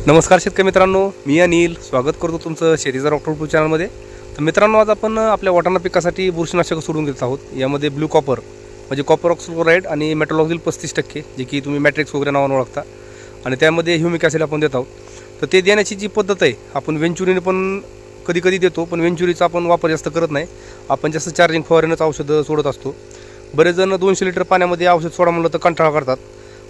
नमस्कार शेतकरी मित्रांनो, मी अनिल स्वागत करतो तुमचं शेतीचा डॉक्टर यूट्यूब चॅनलमध्ये. तर मित्रांनो, आज आपण आपल्या वाटाणा पिकासाठी बुरशीनाशक सोडून देत आहोत. यामध्ये ब्लू कॉपर म्हणजे कॉपर ऑक्सक्लोराईड आणि मेटॉलॉक्सिल 35%, जे की तुम्ही मॅट्रिक्स वगैरे नावानं ओळखता, आणि त्यामध्ये ह्युमिक ॲसिड आपण देत आहोत. तर ते देण्याची जी पद्धत आहे, आपण वेंचुरीने पण कधी कधी देतो, पण वेंचुरीचा आपण वापर जास्त करत नाही. आपण जास्त चार्जिंग फवारेनंच औषधं सोडत असतो. बरेच जण 200 लिटर पाण्यामध्ये औषध सोडा म्हणलं तर कंटाळा करतात,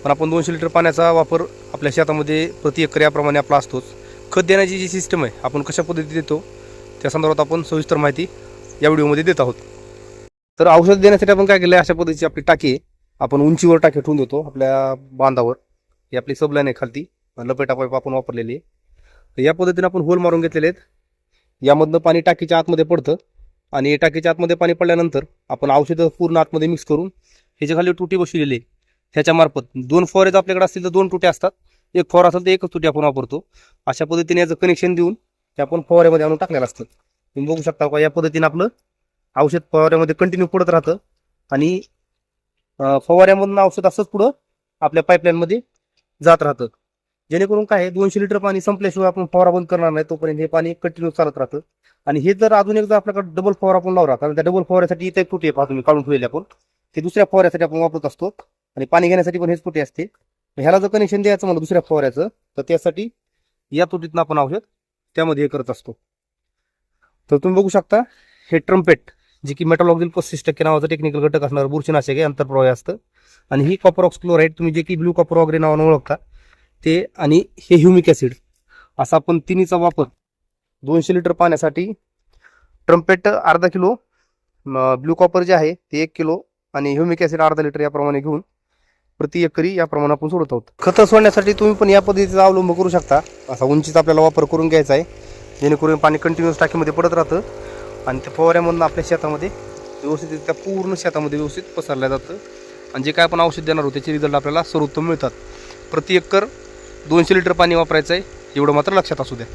पण आपण 200 लिटर पाण्याचा वापर आपल्या शेतामध्ये प्रति एकर याप्रमाणे आपला असतोच. खत देण्याची जी सिस्टम आहे, आपण कशा पद्धतीने देतो त्या संदर्भात आपण सविस्तर माहिती या व्हिडिओमध्ये देत आहोत. तर औषध देण्यासाठी आपण काय केलं आहे, अशा पद्धतीची आपली टाकी आपण उंचीवर टाकी ठेवून देतो आपल्या बांधावर. ही आपली सबलाईन आहे खालती, लपेटा पाईप आपण वापरलेली आहे. तर या पद्धतीने आपण होल मारून घेतलेले आहेत. यामधनं पाणी टाकीच्या आतमध्ये पडतं, आणि टाकीच्या आतमध्ये पाणी पडल्यानंतर आपण औषधं पूर्ण आतमध्ये मिक्स करून ह्याच्या खाली टुटी बसवलेली आहे. ह्याच्या मार्फत 2 फवारे जर आपल्याकडे असतील तर 2 तुटे असतात, 1 फवारा असेल तर 1च तुटी आपण वापरतो. अशा पद्धतीने याचं कनेक्शन देऊन ते आपण फवाऱ्यामध्ये आणून टाकलेलं असतं. तुम्ही बघू शकता का, या पद्धतीने आपलं औषध फवाऱ्यामध्ये कंटिन्यू पडत राहतं, आणि फवाऱ्यामधून औषध असंच पुढं आपल्या पाईपलाईनमध्ये जात राहतं. जेणेकरून काय, 200 लिटर पाणी संपल्याशिवाय आपण फवारा बंद करणार नाही, तोपर्यंत हे पाणी कंटिन्यू चालत राहतं. आणि हे जर अजून एकदा आपल्याकडे डबल फवारा आपण लावला, कारण त्या डबल फवाऱ्यासाठी इथे एक तुटी आहे, तुम्ही काढून ठेवलेली आपण ते दुसऱ्या फवाऱ्यासाठी आपण वापरत असतो, आणि पाणी घेण्यासाठी पण हेच तुटी असते. ह्याला जर कनेक्शन द्यायचं म्हणलं दुसऱ्या फवाऱ्याचं, तर त्यासाठी या तुटीतनं आपण औषध त्यामध्ये हे करत असतो. तर तुम्ही बघू शकता, हे ट्रम्पेट, जे की मेटॉलॉक्सिल 35% नावाचं टेक्निकल घटक असणार बुरशीनाशक आहे, अंतर्प्रवाही असतं. आणि ही कॉपर ऑक्सक्लोराईड, तुम्ही जे की ब्लू कॉपर वगैरे नावानं ओळखता ते, आणि हे ह्युमिक ॲसिड, असा आपण तिन्हीचा वापर 200 लिटर पाण्यासाठी ट्रम्पेट अर्धा किलो, ब्लू कॉपर जे आहे ते 1 किलो, आणि ह्युमिक ॲसिड अर्धा लिटर याप्रमाणे घेऊन प्रति एकरी याप्रमाणे आपण सोडत आहोत. खतं सोडण्यासाठी तुम्ही पण या पद्धतीचा अवलंब करू शकता. असा उंचीचा आपल्याला वापर करून घ्यायचा आहे, जेणेकरून पाणी कंटिन्युअस टाकीमध्ये पडत राहतं, आणि त्या फवाऱ्यामधून आपल्या शेतामध्ये व्यवस्थितरित्या पूर्ण शेतामध्ये व्यवस्थित पसरलं जातं. आणि जे काय आपण औषध देणार आहोत त्याचे रिझल्ट आपल्याला सर्वोत्तम मिळतात. प्रति एकर 200 लिटर पाणी वापरायचं आहे, एवढं मात्र लक्षात असू द्या.